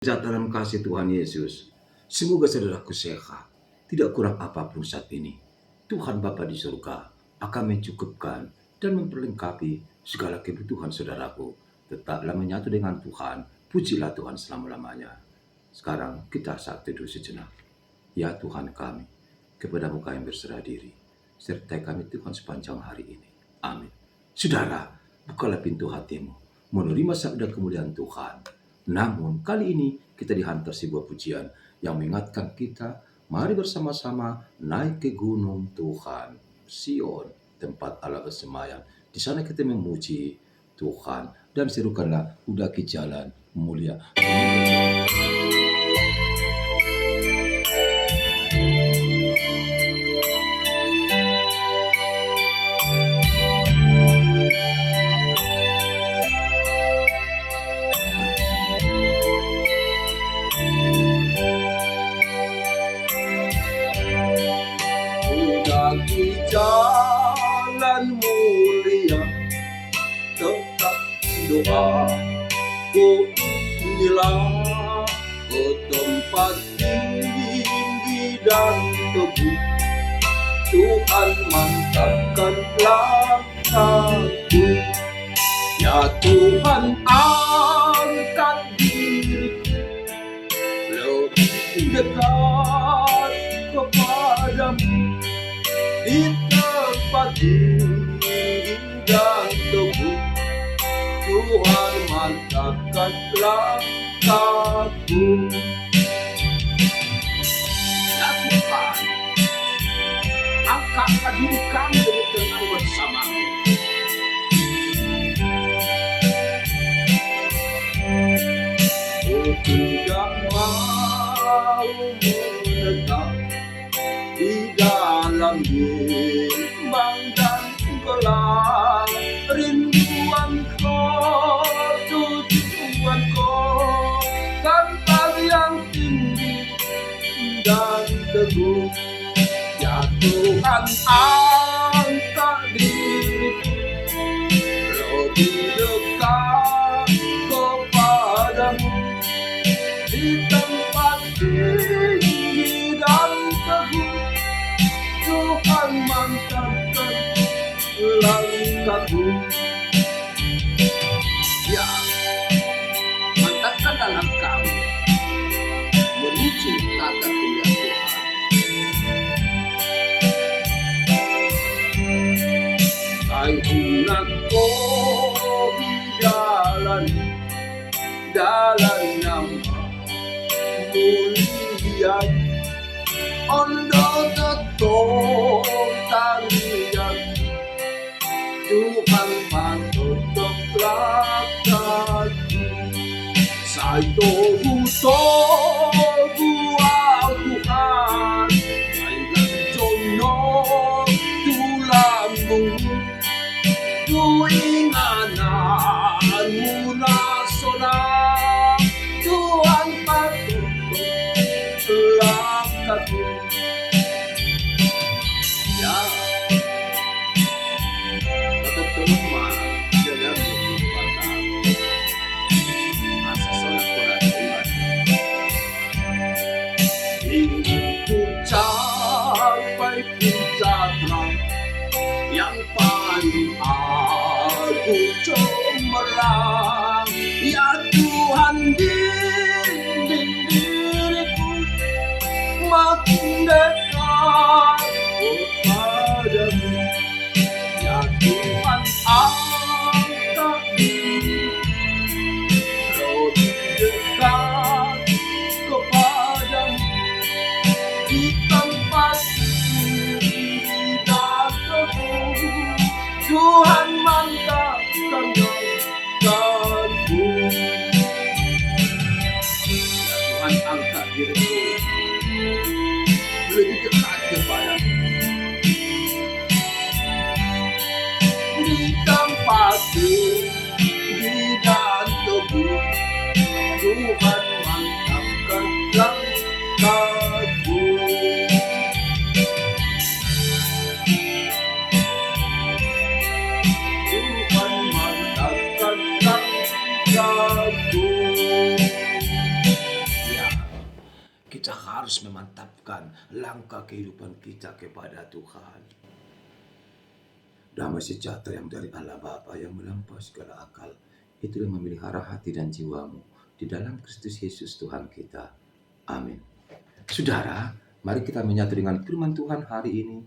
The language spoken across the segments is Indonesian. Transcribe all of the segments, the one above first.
Dalam kasih Tuhan Yesus, semoga saudaraku sehat, tidak kurang apapun saat ini. Tuhan Bapa di surga akan mencukupkan dan memperlengkapi segala kebutuhan saudaraku. Tetaplah menyatu dengan Tuhan, pujilah Tuhan selama-lamanya. Sekarang kita saat teduh sejenak. Ya Tuhan kami, kepadamu kami berserah diri. Sertai kami Tuhan sepanjang hari ini. Amin. Saudara, bukalah pintu hatimu, menerima sabda kemuliaan Tuhan. Namun kali ini kita dihantar sebuah pujian yang mengingatkan kita, mari bersama-sama naik ke gunung Tuhan, Sion, tempat Allah bersemayam. Di sana kita memuji Tuhan dan serukanlah udah ke jalan mulia. Di jalan mulia tetap doa, ku inilah ke tempat tinggi dan teguh. Tuhan mantapkan langkahku, ya Tuhan angkat diriku lebih dekat kepadamu. Di tempat tinggi dan teguh, Tuhan mantapkan langkahku. Ya Tuhan, angkatkan diri kami dari tengah bersamamu. Ku tidak mau menetap di dalam bimbang dan gelap, rinduanku, tujuanku, tempat yang tinggi dan teguh. Ya Tuhan, angkat diriku lebih dekat kepadamu. Di tempat tinggi dan teguh, Tuhan mantapkan langkahku. Ya, mantapkanlah langkahmu menuju tata kemuliaan Tuhan. Ayunanku jalan yang mulia, ondo tetap tarian, Tuhan pantut belakangku. Saito buah Tuhan, ayat jono tulammu, tuingananmu nasona, Tuhan pantut belakangku. Ya, tetap teman dalam kehidupan asa solat Quran iman. Ingin ku capai puncak yang paling aku cemerlang. Ya Tuhan, bimbing diriku makin dekat kepadamu. Ya Tuhan, angkat diriku lebih dekat kepadamu. Di tempat tinggi dan teguh, Tuhan mantapkan langkahku. Ya Tuhan, angkat diriku lebih dekat kepadamu. Di tempat tinggi dan teguh, Tuhan mantapkan langkahku. Tuhan mantapkan langkahku. kita harus memantapkan langkah kehidupan kita kepada Tuhan. Damai sejahtera yang dari Allah Bapa yang melampaui segala akal, itu yang memelihara hati dan jiwamu di dalam Kristus Yesus Tuhan kita. Amin. Saudara, mari kita menyatu dengan firman Tuhan hari ini,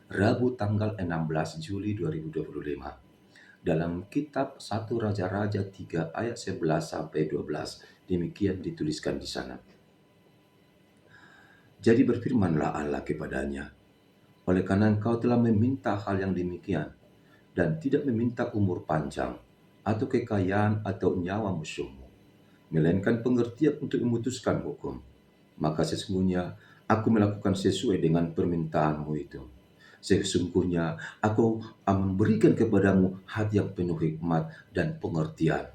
Rabu tanggal 16 Juli 2025. Dalam kitab 1 Raja-Raja 3 ayat 11 sampai 12, demikian dituliskan di sana. Jadi berfirmanlah Allah kepadanya, oleh karena engkau telah meminta hal yang demikian, dan tidak meminta umur panjang, atau kekayaan atau nyawa musuhmu, melainkan pengertian untuk memutuskan hukum, maka sesungguhnya aku melakukan sesuai dengan permintaanmu itu. Sesungguhnya aku memberikan kepadamu hati yang penuh hikmat dan pengertian,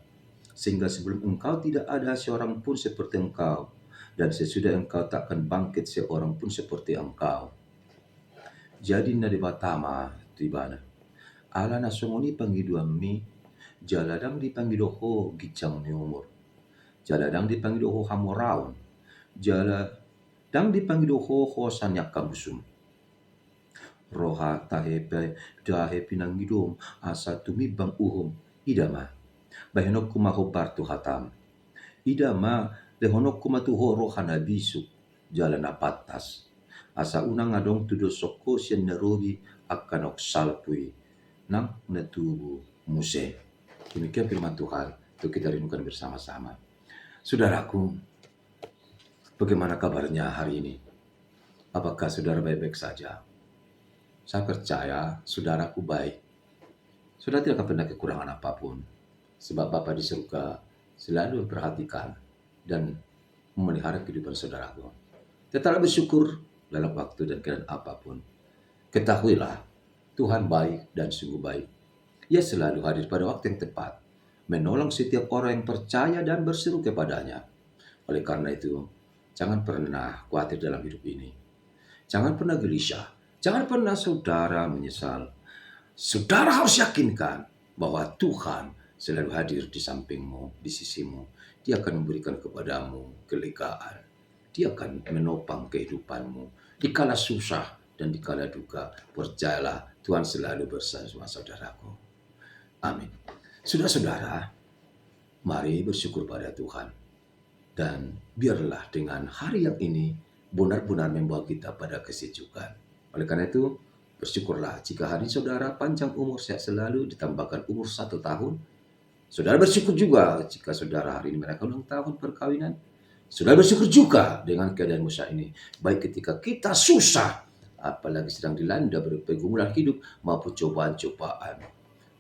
sehingga sebelum engkau tidak ada seorang pun seperti engkau, dan sesudah engkau takkan bangkit seorang pun seperti engkau. Jadi nade batama tibana ala nasongoni panggiduan mi jaladang dipanggidoho gicang ni umur, jaladang dipanggidoho hamoraon, jaladang dipanggidoho hosanyak kabusum, roha tahepe dahe pinanggidom asa tumibang uhum idama bahenok kumaho bartu hatam idama lehonok kumatuho rohana bisu jalan apatas asa unang adong tudo soko sian narobi akanok salpui nang natubu muse. Demikian firman Tuhan untuk kita renungkan bersama-sama. Saudaraku, bagaimana kabarnya hari ini? Apakah saudara baik-baik saja? Saya percaya saudaraku baik. Saudara tidak akan pernah kekurangan apapun, sebab Bapa di surga selalu memperhatikan dan memelihara kehidupan saudaraku. Tetaplah bersyukur dalam waktu dan keadaan apapun. Ketahuilah, Tuhan baik dan sungguh baik. Ia selalu hadir pada waktu yang tepat, menolong setiap orang yang percaya dan berseru kepadanya. Oleh karena itu, jangan pernah khawatir dalam hidup ini. Jangan pernah gelisah. Jangan pernah saudara menyesal. Saudara harus yakinkan bahwa Tuhan selalu hadir di sampingmu, di sisimu. Dia akan memberikan kepadamu kelegaan. Dia akan menopang kehidupanmu. Di kala susah dan di kala duka, percayalah Tuhan selalu bersama saudaraku. Amin. Saudara-saudara, mari bersyukur pada Tuhan. Dan biarlah dengan hari yang ini benar-benar membawa kita pada kesejukan. Oleh karena itu, bersyukurlah jika hari saudara panjang umur, sehat selalu, ditambahkan umur 1 tahun. Saudara bersyukur juga jika saudara hari ini merayakan ulang tahun perkawinan. Saudara bersyukur juga dengan keadaan Musa ini, baik ketika kita susah, apalagi sedang dilanda pergumulan hidup maupun cobaan-cobaan.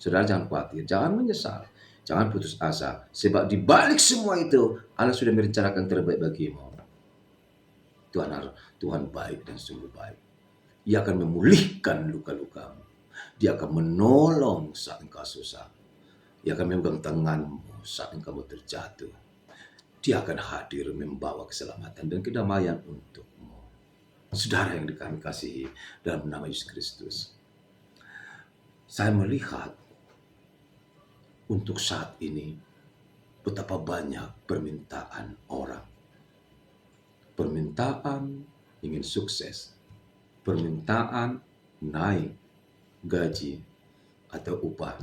Saudara jangan khawatir, jangan menyesal, jangan putus asa, sebab di balik semua itu Allah sudah merencanakan terbaik bagimu. Tuhan baik dan sungguh baik. Ia akan memulihkan luka-lukamu. Dia akan menolong saat engkau susah. Dia akan memegang tanganmu saat engkau terjatuh. Dia akan hadir membawa keselamatan dan kedamaian untukmu. Saudara yang kami kasihi dalam nama Yesus Kristus, saya melihat untuk saat ini betapa banyak permintaan orang. Permintaan ingin sukses, permintaan naik gaji atau upah,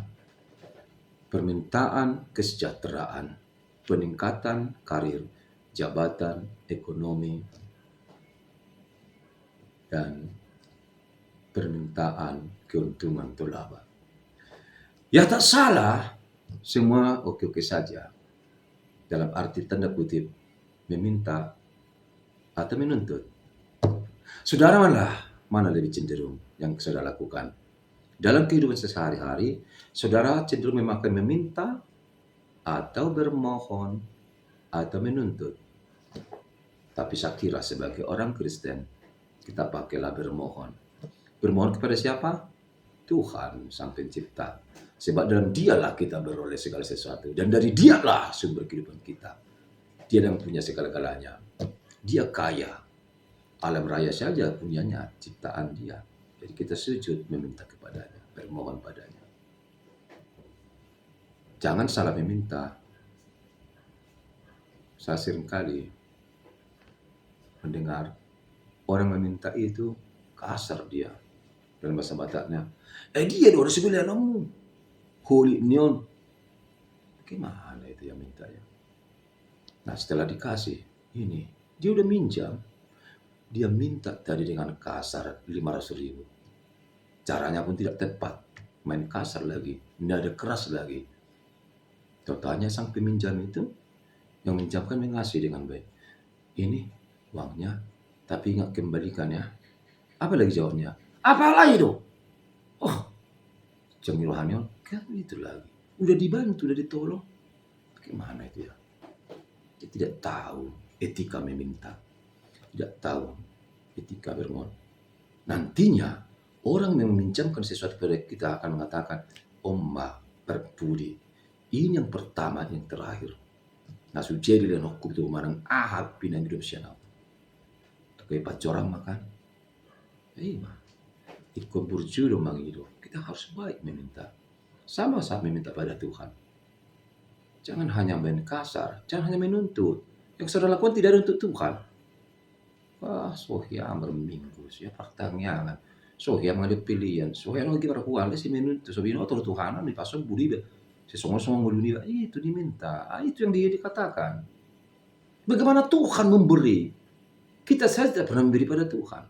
permintaan kesejahteraan, peningkatan karir, jabatan, ekonomi, dan permintaan keuntungan atau laba. Ya tak salah, semua oke-oke saja. Dalam arti tanda kutip, meminta atau menuntut. Saudara mana lebih cenderung yang saudara lakukan? Dalam kehidupan sehari-hari, saudara cenderung memakai meminta atau bermohon atau menuntut. Tapi saya kira sebagai orang Kristen, kita pakailah bermohon. Bermohon kepada siapa? Tuhan Sang Pencipta. Sebab dalam Dialah kita beroleh segala sesuatu. Dan dari Dialah sumber kehidupan kita. Dia yang punya segala-galanya. Dia kaya. Alam raya saja punyanya, ciptaan Dia. Jadi kita sujud meminta kepadanya, bermohon padanya. Jangan salah meminta. Saya seringkali mendengar orang meminta itu kasar dia dalam bahasa Bataknya. Dia dong sebelah kamu, holy neon. Gimana itu yang minta ya? Nah setelah dikasih ini, dia udah minjam, dia minta tadi dengan kasar 500.000. Caranya pun tidak tepat, main kasar lagi, nada keras lagi. Totalnya sang peminjam itu yang minjamkan mengasih dengan baik. Ini uangnya, tapi ingat kembalikan ya. Apa lagi jawabnya? Apalah itu? Oh, cemiruhannya kan itu lagi. Udah dibantu, udah ditolong. Gimana itu ya? Dia tidak tahu etika meminta. Tidak tahu etika bermohon. Nantinya orang yang meminjamkan sesuatu kepada kita akan mengatakan, Omma berbudi. Ini yang pertama, yang terakhir. Nah sujedi dan hukum itu marang ahad pinang hidup sianau. Kaya pacorang makan. Mah. Ikut berjudul mang hidup. Kita harus baik meminta. Sama saat meminta pada Tuhan. Jangan hanya main kasar. Jangan hanya menuntut. Yang saudara lakukan tidak ada untuk Tuhan. Wah, sohya berminggu. Siya pertanyaan. Sohya mengambil pilihan. Sohya lagi berkuala si menuntut. Sobino atau Tuhan. Di pasal budi. Sesungguh-sungguh dunia. Itu diminta. Itu yang dia dikatakan. Bagaimana Tuhan memberi? Kita saja tidak pernah memberi pada Tuhan.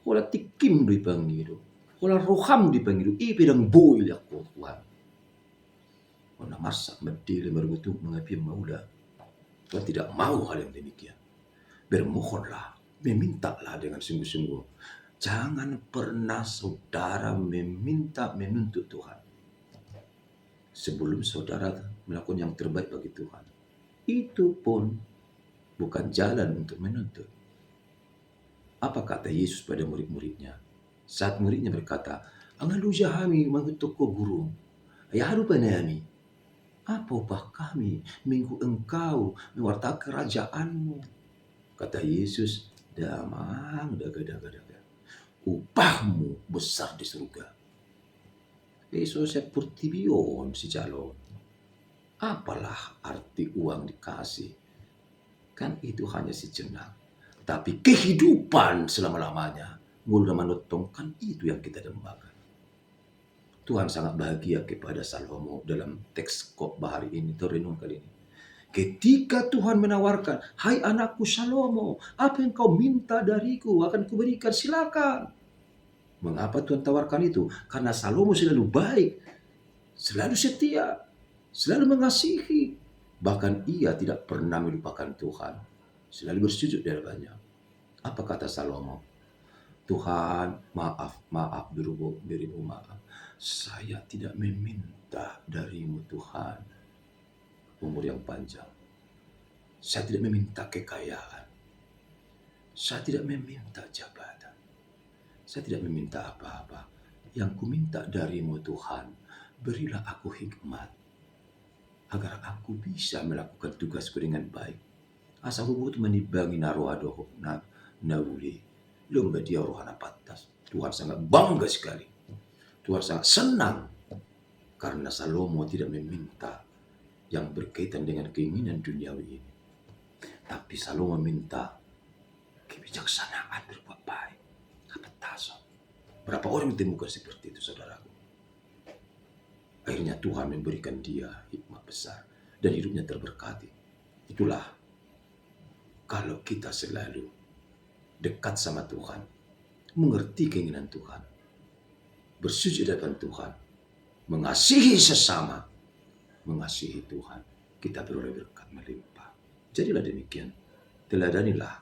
Wala tikim di pangido. Wala roham di pangido. Ipidang boil ako Tuhan. Wala masak medili berbutuh mengapi maulah. Tuhan tidak mau hal yang demikian. Bermohonlah. Memintalah dengan sungguh-sungguh. Jangan pernah saudara menuntut Tuhan. Sebelum saudara melakukan yang terbaik bagi Tuhan. Itu pun bukan jalan untuk menuntut. Apa kata Yesus pada murid-muridnya? Saat muridnya berkata, "Angalu jahami mengutuk guru. Ya haru panami. Apa upah kami minggu engkau mewartakan kerajaanmu?" Kata Yesus, "Damang daga. Upahmu besar di surga." Yesus seperti bion si calon. Apalah arti uang dikasih? Kan itu hanya sejenak. Tapi kehidupan selama-lamanya, mula menutungkan itu yang kita dambakan. Tuhan sangat bahagia kepada Salomo dalam teks khotbah hari ini, renung kali ini. Ketika Tuhan menawarkan, "Hai anakku Salomo, apa yang kau minta dariku akan kuberikan, silakan." Mengapa Tuhan tawarkan itu? Karena Salomo selalu baik, selalu setia, selalu mengasihi. Bahkan ia tidak pernah melupakan Tuhan. Selalu bersujud di hadapannya. Apa kata Salomo? Tuhan, maaf, beribu maaf. Saya tidak meminta darimu Tuhan umur yang panjang. Saya tidak meminta kekayaan. Saya tidak meminta jabatan. Saya tidak meminta apa-apa. Yang kuminta darimu Tuhan, berilah aku hikmat. Agar aku bisa melakukan tugasku dengan baik. Asa hubut menibangi naruadoh nawuli. Lomba dia rohana patas. Tuhan sangat bangga sekali. Tuhan sangat senang. Karena Salomo tidak meminta yang berkaitan dengan keinginan duniawi ini. Tapi Salomo meminta kebijaksanaan berbuat baik. Kapetasan. Berapa orang ditemukan seperti itu, saudaraku? Akhirnya Tuhan memberikan dia hikmat besar. Dan hidupnya terberkati. Itulah kalau kita selalu dekat sama Tuhan, mengerti keinginan Tuhan, bersujud di hadapan Tuhan, mengasihi sesama, mengasihi Tuhan, kita beroleh berkat melimpah. Jadilah demikian. Teladanilah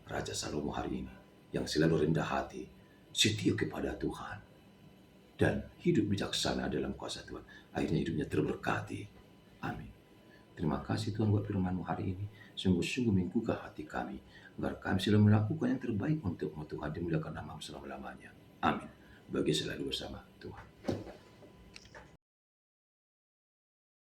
Raja Salomo hari ini yang selalu rendah hati, setia kepada Tuhan, dan hidup bijaksana dalam kuasa Tuhan. Akhirnya hidupnya terberkati. Amin. Terima kasih Tuhan buat firman-Mu hari ini. Sungguh-sungguh menggugah hati kami. Agar kami selalu melakukan yang terbaik untuk Tuhan. Dimuliakan nama-Mu selama-lamanya. Amin. Bagi selalu bersama Tuhan.